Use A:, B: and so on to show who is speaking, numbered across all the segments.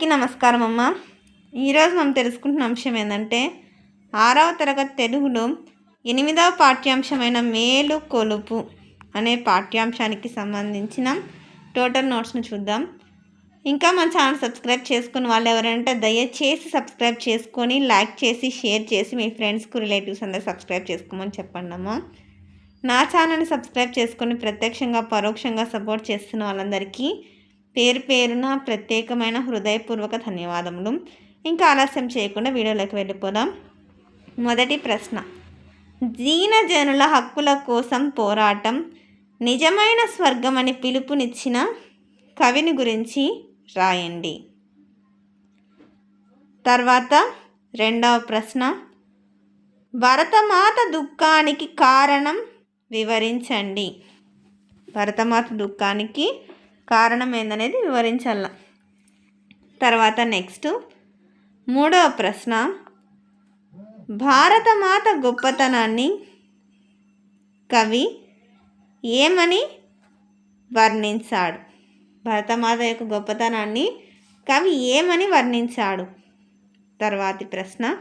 A: నమస్కారం అమ్మ. ఈరోజు మనం తెలుసుకుంటున్న అంశం ఏంటంటే 6వ తరగతి తెలుగులో 8వ పాఠ్యాంశమైన మేలు కొలుపు అనే పాఠ్యాంశానికి సంబంధించిన టోటల్ నోట్స్ను చూద్దాం. ఇంకా మన ఛానల్ సబ్స్క్రైబ్ చేసుకుని వాళ్ళు ఎవరంటే దయచేసి సబ్స్క్రైబ్ చేసుకొని లైక్ చేసి షేర్ చేసి మీ ఫ్రెండ్స్కు రిలేటివ్స్ అందరూ సబ్స్క్రైబ్ చేసుకోమని చెప్పండి అమ్మ. నా ఛానల్ని సబ్స్క్రైబ్ చేసుకొని ప్రత్యక్షంగా పరోక్షంగా సపోర్ట్ చేస్తున్న వాళ్ళందరికీ పేరు పేరున ప్రత్యేకమైన హృదయపూర్వక ధన్యవాదములు. ఇంకా ఆలస్యం చేయకుండా వీడియోలోకి వెళ్ళిపోదాం. మొదటి ప్రశ్న, దీనజనుల హక్కుల కోసం పోరాటం, నిజమైన స్వర్గం అని పిలుపునిచ్చిన కవిని గురించి రాయండి. తర్వాత రెండవ ప్రశ్న, భరతమాత దుఃఖానికి కారణం వివరించండి. భరతమాత దుఃఖానికి కారణం ఏందనేది వివరించాల. తర్వాత నెక్స్ట్ మూడవ ప్రశ్న, భారతమాత గొప్పతనాన్ని కవి ఏమని వర్ణించాడు? భరతమాత యొక్క గొప్పతనాన్ని కవి ఏమని వర్ణించాడు? తర్వాతి ప్రశ్న,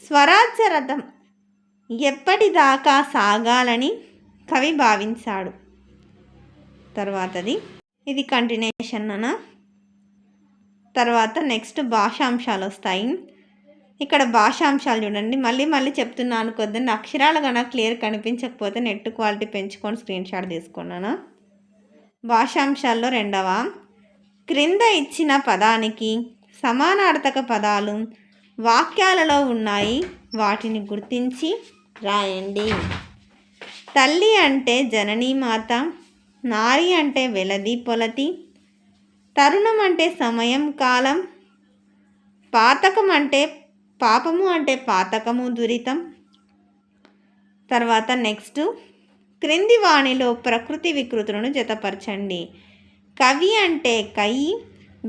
A: స్వరాజ్య రథం ఎప్పటిదాకా సాగాలని కవి భావించాడు? తర్వాతది ఇది కంటిన్యూషన్ అన్న. తర్వాత నెక్స్ట్ భాషాంశాలు వస్తాయి. ఇక్కడ భాషాంశాలు చూడండి, మళ్ళీ చెప్తున్నాను, కొద్దిగా అక్షరాలు కనుక క్లియర్ కనిపించకపోతే నెట్ క్వాలిటీ పెంచుకొని స్క్రీన్ షాట్ తీసుకున్నాను. భాషాంశాల్లో రెండవ, క్రింద ఇచ్చిన పదానికి సమానార్థక పదాలు వాక్యాలలో ఉన్నాయి, వాటిని గుర్తించి రాయండి. తల్లి అంటే జననీమాత, నారి అంటే వెలది పొలతి, తరుణం అంటే సమయం కాలం, పాతకం అంటే పాపము అంటే పాతకము దురితం. తర్వాత నెక్స్ట్, క్రింది వాణిలో ప్రకృతి వికృతులను జతపరచండి. కవి అంటే కయి,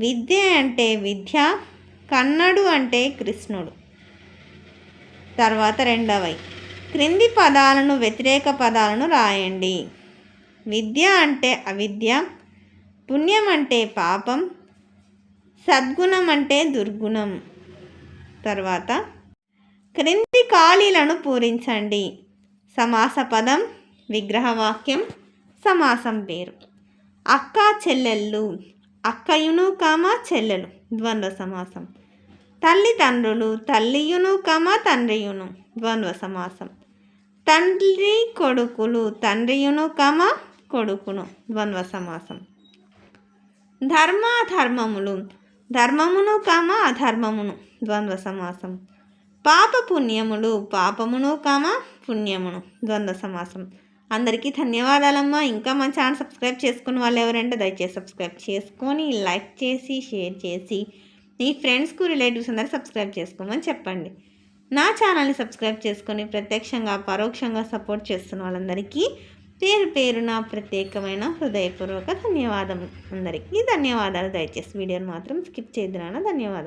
A: విద్య అంటే విద్య, కన్నడు అంటే కృష్ణుడు. తర్వాత రెండవై, క్రింది పదాలను వ్యతిరేక పదాలను రాయండి. విద్య అంటే అవిద్య, పుణ్యం అంటే పాపం, సద్గుణం అంటే దుర్గుణం. తర్వాత క్రింది ఖాళీలను పూరించండి. సమాస పదం, విగ్రహవాక్యం, సమాసం పేరు. అక్క చెల్లెళ్ళు, అక్కయును చెల్లెలు ద్వంద్వ సమాసం. తల్లిదండ్రులు, తల్లియును తండ్రియును ద్వంద్వ సమాసం. తండ్రి కొడుకులు, తండ్రియును కొడుకును ద్వంద్వ సమాసం. ధర్మాధర్మములు, ధర్మమును అధర్మమును ద్వంద్వ సమాసం. పాప పుణ్యములు, పాపమును పుణ్యమును ద్వంద్వ సమాసం. అందరికీ ధన్యవాదాలమ్మా. ఇంకా మన ఛానల్ సబ్స్క్రైబ్ చేసుకుని వాళ్ళు ఎవరంటే దయచేసి సబ్స్క్రైబ్ చేసుకొని లైక్ చేసి షేర్ చేసి మీ ఫ్రెండ్స్కు రిలేటివ్స్ అందరూ సబ్స్క్రైబ్ చేసుకోమని చెప్పండి. నా ఛానల్ని సబ్స్క్రైబ్ చేసుకొని ప్రత్యక్షంగా పరోక్షంగా సపోర్ట్ చేస్తున్న వాళ్ళందరికీ పేరు పేరున ప్రత్యేకమైన హృదయపూర్వక ధన్యవాదములు. అందరికీ ధన్యవాదాలు. దయచేసి వీడియోని మాత్రం స్కిప్ చేయద్దు నాన్న. ధన్యవాదాలు.